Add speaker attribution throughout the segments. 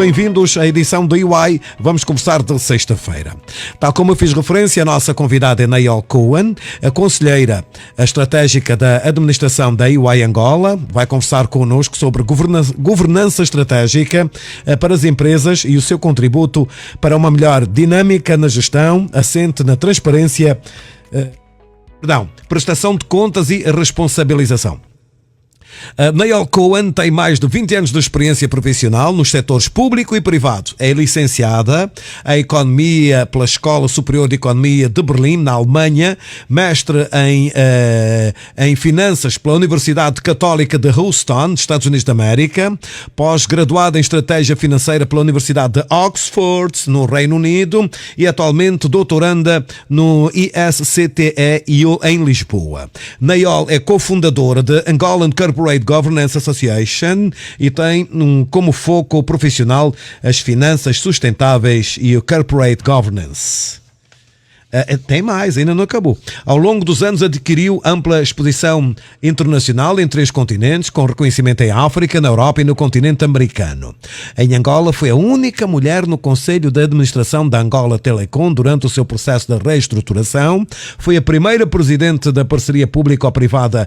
Speaker 1: bem-vindos à edição do EY. Vamos conversar de sexta-feira. Tal como eu fiz referência, a nossa convidada é Nayol Cohen, a conselheira estratégica da administração da EY Angola. Vai conversar connosco sobre governança estratégica para as empresas e o seu contributo para uma melhor dinâmica na gestão, assente na transparência, prestação de contas e responsabilização. Nayol Cohen tem mais de 20 anos de experiência profissional nos setores público e privado. É licenciada em Economia pela Escola Superior de Economia de Berlim, na Alemanha, mestre em Finanças pela Universidade Católica de Houston, Estados Unidos da América, pós-graduada em Estratégia Financeira pela Universidade de Oxford, no Reino Unido, e atualmente doutoranda no ISCTE em Lisboa. Nayol é cofundadora de Angolan Corporate Governance Association e tem como foco profissional as finanças sustentáveis e o corporate governance. Tem mais, ainda não acabou. Ao longo dos anos adquiriu ampla exposição internacional em 3 continentes, com reconhecimento em África, na Europa e no continente americano. Em Angola, foi a única mulher no Conselho de Administração da Angola Telecom durante o seu processo de reestruturação. Foi a primeira presidente da parceria público-privada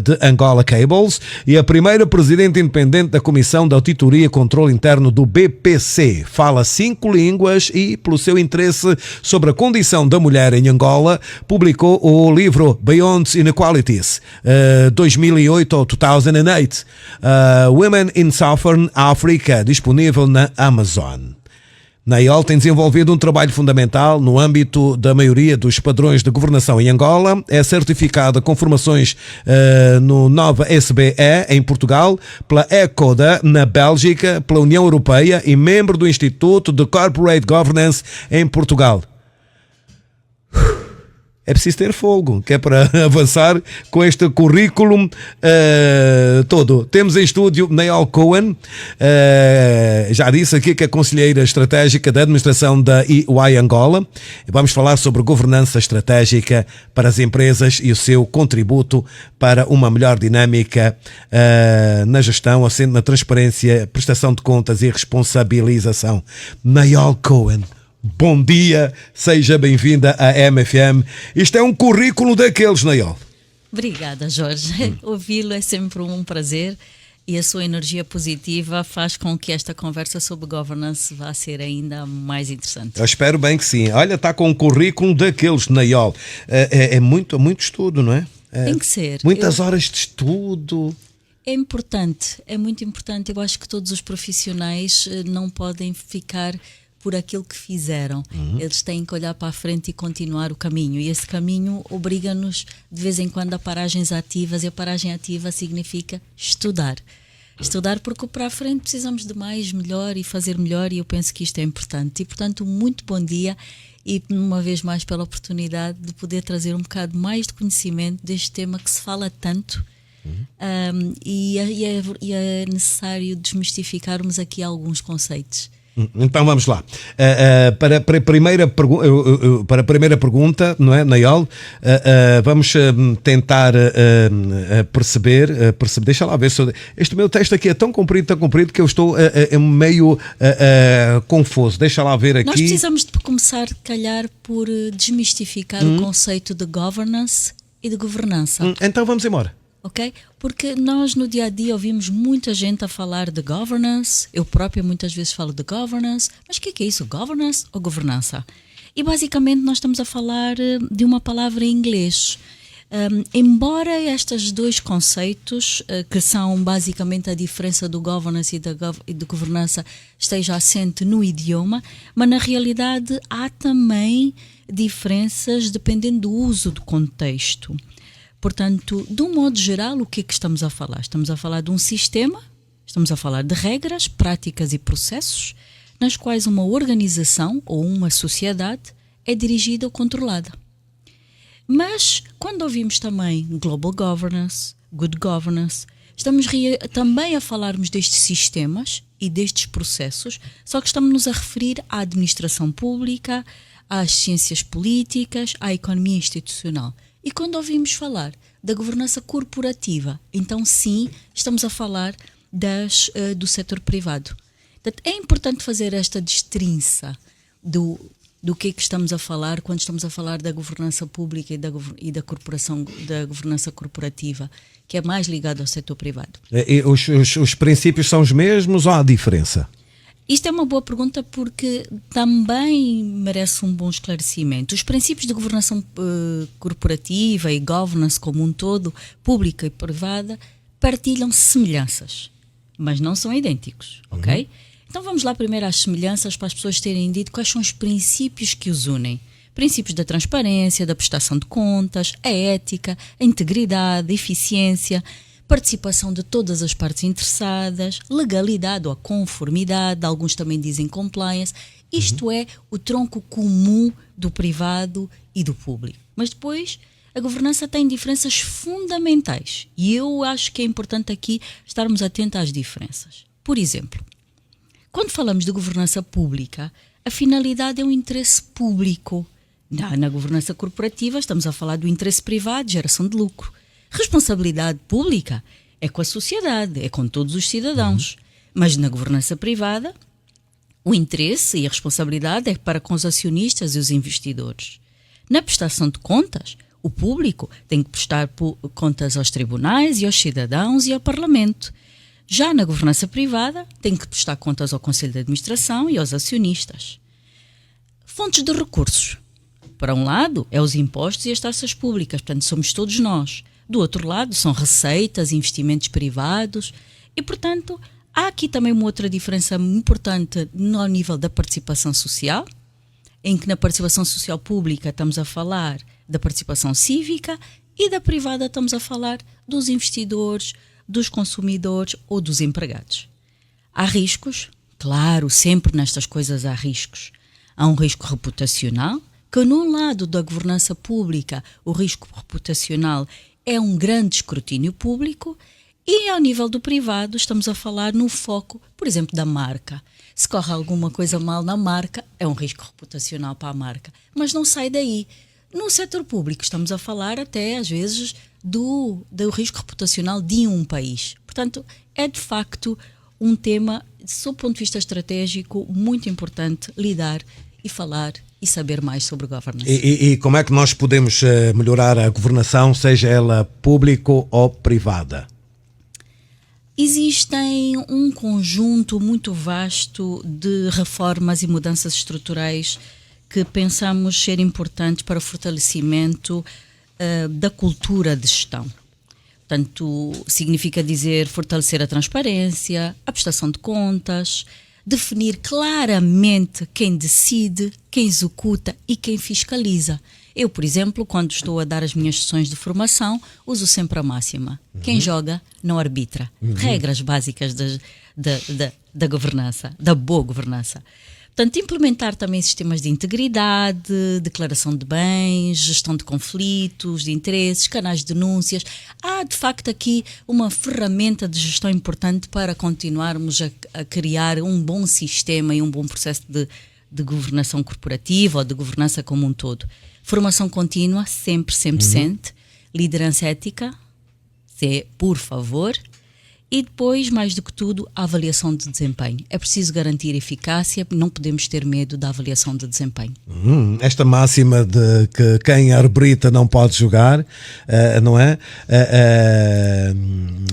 Speaker 1: de Angola Cables e a primeira presidente independente da Comissão de Auditoria e Controle Interno do BPC. Fala 5 línguas e, pelo seu interesse sobre a condição da mulher em Angola, publicou o livro Beyond Inequalities, 2008 ou 2008, Women in Southern Africa, disponível na Amazon. Nayol tem desenvolvido um trabalho fundamental no âmbito da maioria dos padrões de governação em Angola, é certificada com formações no Nova SBE em Portugal, pela ECODA na Bélgica, pela União Europeia e membro do Instituto de Corporate Governance em Portugal. É preciso ter fogo, que é para avançar com este currículo todo. Temos em estúdio Nayol Cohen, já disse aqui que é conselheira estratégica da administração da EY Angola. Vamos falar sobre governança estratégica para as empresas e o seu contributo para uma melhor dinâmica na gestão, assente na transparência, prestação de contas e responsabilização. Nayol Cohen, bom dia, seja bem-vinda à MFM. Isto é um currículo daqueles, Nayol.
Speaker 2: Obrigada, Jorge. Ouvi-lo é sempre um prazer e a sua energia positiva faz com que esta conversa sobre governance vá ser ainda mais interessante.
Speaker 1: Eu espero bem que sim. Olha, está com um currículo daqueles, Nayol. É muito estudo, não é?
Speaker 2: Tem que ser.
Speaker 1: Muitas horas de estudo.
Speaker 2: É importante, é muito importante. Eu acho que todos os profissionais não podem ficar por aquilo que fizeram. Eles têm que olhar para a frente e continuar o caminho. E esse caminho obriga-nos, de vez em quando, a paragens ativas. E a paragem ativa significa estudar. Estudar porque para a frente precisamos de mais, melhor e fazer melhor. E eu penso que isto é importante. E, portanto, muito bom dia. E, uma vez mais, pela oportunidade de poder trazer um bocado mais de conhecimento deste tema que se fala tanto. E é necessário desmistificarmos aqui alguns conceitos.
Speaker 1: Então vamos lá. Para a primeira pergunta, não é, Nayol? Vamos tentar perceber. Deixa lá ver. Este meu texto aqui é tão comprido que eu estou meio confuso. Deixa lá ver aqui.
Speaker 2: Nós precisamos de começar, calhar, por desmistificar o conceito de governance e de governança.
Speaker 1: Então vamos embora.
Speaker 2: Ok? Porque nós no dia a dia ouvimos muita gente a falar de governance, eu própria muitas vezes falo de governance, mas o que é isso? Governance ou governança? E basicamente nós estamos a falar de uma palavra em inglês. Embora estes dois conceitos, que são basicamente a diferença do governance e de governança, esteja assente no idioma, mas na realidade há também diferenças dependendo do uso do contexto. Portanto, de um modo geral, o que é que estamos a falar? Estamos a falar de um sistema, estamos a falar de regras, práticas e processos, nas quais uma organização ou uma sociedade é dirigida ou controlada. Mas, quando ouvimos também Global Governance, Good Governance, estamos também a falarmos destes sistemas e destes processos, só que estamos-nos a referir à administração pública, às ciências políticas, à economia institucional. E quando ouvimos falar da governança corporativa, então sim, estamos a falar do setor privado. Portanto, é importante fazer esta destrinça do que é que estamos a falar quando estamos a falar da governança pública e da corporação, da governança corporativa, que é mais ligado ao setor privado.
Speaker 1: E os princípios são os mesmos ou há diferença?
Speaker 2: Isto é uma boa pergunta porque também merece um bom esclarecimento. Os princípios de governação corporativa e governance como um todo, pública e privada, partilham semelhanças, mas não são idênticos, ok? Então vamos lá primeiro às semelhanças para as pessoas terem dito quais são os princípios que os unem. Princípios da transparência, da prestação de contas, a ética, a integridade, a eficiência, participação de todas as partes interessadas, legalidade ou a conformidade, alguns também dizem compliance. Isto é o tronco comum do privado e do público. Mas depois a governança tem diferenças fundamentais e eu acho que é importante aqui estarmos atentos às diferenças. Por exemplo, quando falamos de governança pública, a finalidade é o interesse público. Na governança corporativa estamos a falar do interesse privado, geração de lucro. Responsabilidade pública é com a sociedade, é com todos os cidadãos. Mas na governança privada, o interesse e a responsabilidade é para com os acionistas e os investidores. Na prestação de contas, o público tem que prestar contas aos tribunais e aos cidadãos e ao Parlamento. Já na governança privada, tem que prestar contas ao Conselho de Administração e aos acionistas. Fontes de recursos. Para um lado, é os impostos e as taxas públicas, portanto, somos todos nós. Do outro lado, são receitas, investimentos privados e, portanto, há aqui também uma outra diferença importante no nível da participação social, em que na participação social pública estamos a falar da participação cívica e da privada estamos a falar dos investidores, dos consumidores ou dos empregados. Há riscos? Claro, sempre nestas coisas há riscos. Há um risco reputacional, que num lado da governança pública o risco reputacional é um grande escrutínio público e ao nível do privado estamos a falar no foco, por exemplo, da marca. Se corre alguma coisa mal na marca, é um risco reputacional para a marca, mas não sai daí. No setor público estamos a falar até às vezes do risco reputacional de um país. Portanto, é de facto um tema, sob o ponto de vista estratégico, muito importante lidar e falar e saber mais sobre governance.
Speaker 1: E como é que nós podemos melhorar a governação, seja ela pública ou privada?
Speaker 2: Existem um conjunto muito vasto de reformas e mudanças estruturais que pensamos ser importantes para o fortalecimento da cultura de gestão. Portanto, significa dizer fortalecer a transparência, a prestação de contas, definir claramente quem decide, quem executa e quem fiscaliza. Eu, por exemplo, quando estou a dar as minhas sessões de formação, uso sempre a máxima. Quem joga não arbitra. Regras básicas da governança, da boa governança. Portanto, implementar também sistemas de integridade, declaração de bens, gestão de conflitos, de interesses, canais de denúncias. Há, de facto, aqui uma ferramenta de gestão importante para continuarmos a criar um bom sistema e um bom processo de governação corporativa ou de governança como um todo. Formação contínua, sempre. Liderança ética, por favor. E depois, mais do que tudo, a avaliação de desempenho. É preciso garantir eficácia, não podemos ter medo da avaliação de desempenho.
Speaker 1: Esta máxima de que quem arbitra não pode jogar, não é?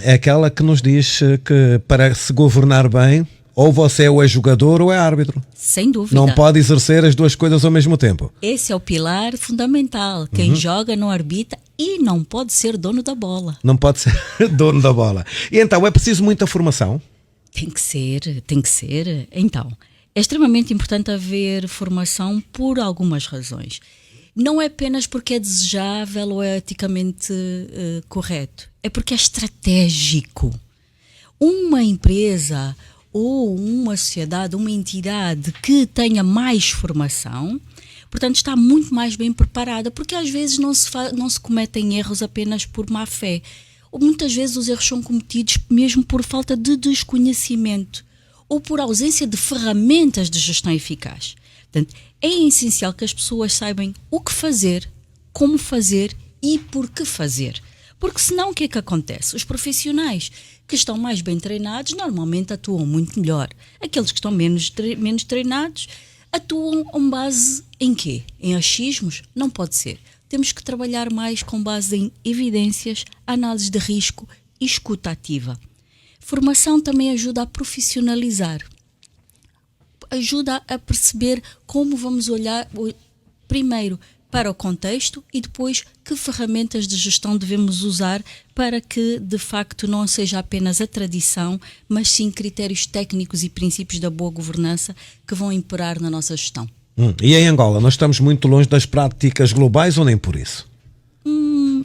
Speaker 1: É aquela que nos diz que para se governar bem, ou você é jogador ou é árbitro.
Speaker 2: Sem dúvida.
Speaker 1: Não pode exercer as duas coisas ao mesmo tempo.
Speaker 2: Esse é o pilar fundamental. Quem joga não arbitra e não pode ser dono da bola.
Speaker 1: Não pode ser dono da bola. E então, é preciso muita formação?
Speaker 2: Tem que ser. Então, é extremamente importante haver formação por algumas razões. Não é apenas porque é desejável ou é eticamente correto. É porque é estratégico. Uma empresa ou uma sociedade, uma entidade que tenha mais formação, portanto está muito mais bem preparada, porque às vezes não se cometem erros apenas por má fé. Ou muitas vezes os erros são cometidos mesmo por falta de desconhecimento ou por ausência de ferramentas de gestão eficaz. Portanto, é essencial que as pessoas saibam o que fazer, como fazer e por que fazer. Porque senão o que é que acontece? Os profissionais que estão mais bem treinados normalmente atuam muito melhor. Aqueles que estão menos treinados atuam com base em quê? Em achismos? Não pode ser. Temos que trabalhar mais com base em evidências, análise de risco e escuta ativa. Formação também ajuda a profissionalizar. Ajuda a perceber como vamos olhar primeiro para o contexto e depois que ferramentas de gestão devemos usar para que, de facto, não seja apenas a tradição, mas sim critérios técnicos e princípios da boa governança que vão imperar na nossa gestão.
Speaker 1: E em Angola, nós estamos muito longe das práticas globais ou nem por isso?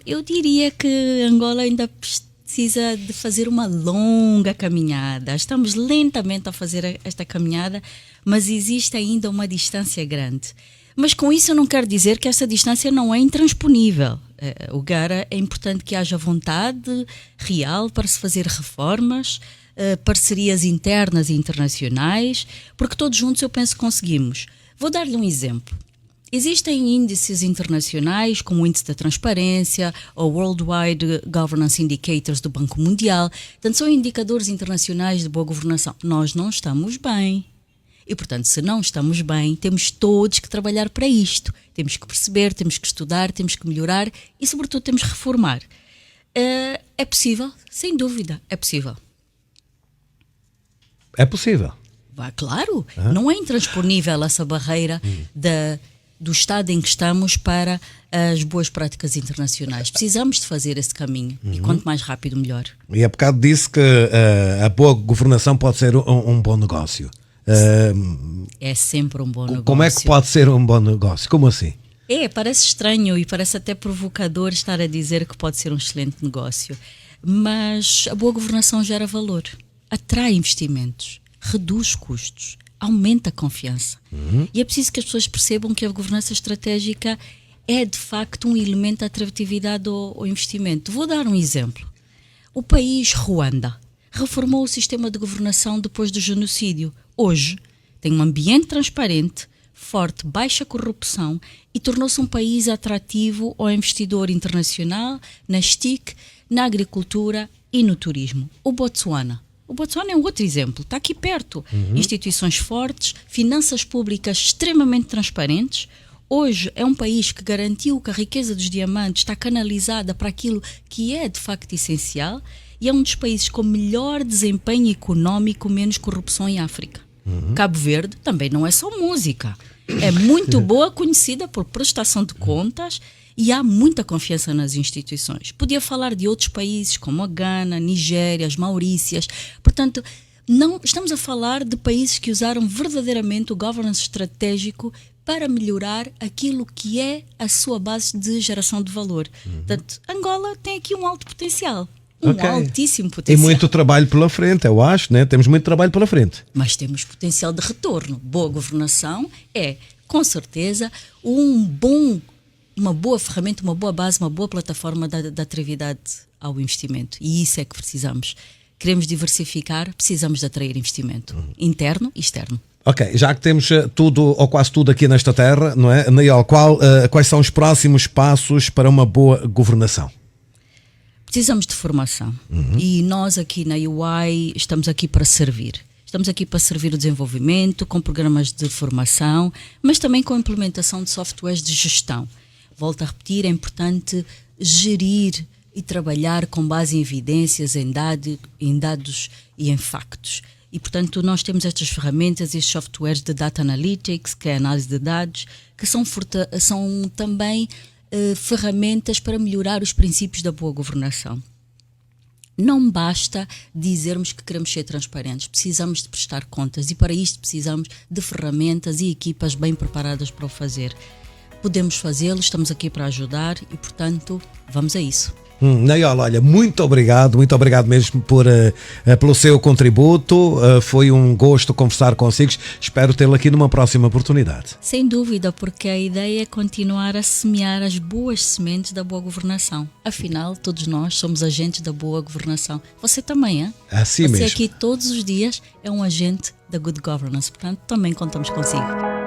Speaker 2: Eu diria que Angola ainda precisa de fazer uma longa caminhada. Estamos lentamente a fazer esta caminhada, mas existe ainda uma distância grande. Mas com isso eu não quero dizer que essa distância não é intransponível. Agora é importante que haja vontade real para se fazer reformas, parcerias internas e internacionais, porque todos juntos eu penso que conseguimos. Vou dar-lhe um exemplo. Existem índices internacionais, como o Índice da Transparência ou Worldwide Governance Indicators do Banco Mundial. Portanto, são indicadores internacionais de boa governação. Nós não estamos bem. E, portanto, se não estamos bem, temos todos que trabalhar para isto. Temos que perceber, temos que estudar, temos que melhorar e, sobretudo, temos que reformar. É possível? Sem dúvida, é possível.
Speaker 1: É possível.
Speaker 2: Claro, não é intransponível essa barreira do estado em que estamos para as boas práticas internacionais. Precisamos de fazer esse caminho e quanto mais rápido, melhor.
Speaker 1: E há bocado disse que a boa governação pode ser um bom negócio.
Speaker 2: É sempre um bom negócio.
Speaker 1: Como é que pode ser um bom negócio? Como assim?
Speaker 2: Parece estranho e parece até provocador estar a dizer que pode ser um excelente negócio. Mas a boa governação gera valor, atrai investimentos, reduz custos, aumenta a confiança. E é preciso que as pessoas percebam que a governança estratégica é de facto um elemento de atratividade ao investimento. Vou dar um exemplo. O país Ruanda reformou o sistema de governação depois do genocídio. Hoje tem um ambiente transparente, forte, baixa corrupção e tornou-se um país atrativo ao investidor internacional, nas TIC, na agricultura e no turismo. O Botsuana é um outro exemplo, está aqui perto. Instituições fortes, finanças públicas extremamente transparentes. Hoje é um país que garantiu que a riqueza dos diamantes está canalizada para aquilo que é de facto essencial e é um dos países com melhor desempenho económico, menos corrupção em África. Cabo Verde também não é só música. É muito boa, conhecida por prestação de contas e há muita confiança nas instituições. Podia falar de outros países como a Gana, Nigéria, as Maurícias. Portanto, não estamos a falar de países que usaram verdadeiramente o governance estratégico para melhorar aquilo que é a sua base de geração de valor. Portanto, Angola tem aqui um alto potencial. Altíssimo potencial.
Speaker 1: E muito trabalho pela frente, eu acho, né? Temos muito trabalho pela frente.
Speaker 2: Mas temos potencial de retorno. Boa governação é, com certeza, uma boa ferramenta, uma boa base, uma boa plataforma da atividade ao investimento. E isso é que precisamos. Queremos diversificar, precisamos de atrair investimento, interno e externo.
Speaker 1: Ok, já que temos tudo, ou quase tudo aqui nesta terra, não é? Naiol, quais são os próximos passos para uma boa governação?
Speaker 2: Precisamos de formação e nós aqui na UI estamos aqui para servir. Estamos aqui para servir o desenvolvimento, com programas de formação, mas também com a implementação de softwares de gestão. Volto a repetir, é importante gerir e trabalhar com base em evidências, em dados e em factos. E, portanto, nós temos estas ferramentas, estes softwares de Data Analytics, que é a análise de dados, que são também ferramentas para melhorar os princípios da boa governação. Não basta dizermos que queremos ser transparentes, precisamos de prestar contas e para isto precisamos de ferramentas e equipas bem preparadas para o fazer. Podemos fazê-lo, estamos aqui para ajudar e, portanto, vamos a isso.
Speaker 1: Naiol, olha, muito obrigado mesmo pelo seu contributo. Foi um gosto conversar consigo. Espero tê-lo aqui numa próxima oportunidade.
Speaker 2: Sem dúvida, porque a ideia é continuar a semear as boas sementes da boa governação. Afinal, todos nós somos agentes da boa governação. Você também, é?
Speaker 1: Assim mesmo.
Speaker 2: Você aqui todos os dias é um agente da good governance. Portanto, também contamos consigo.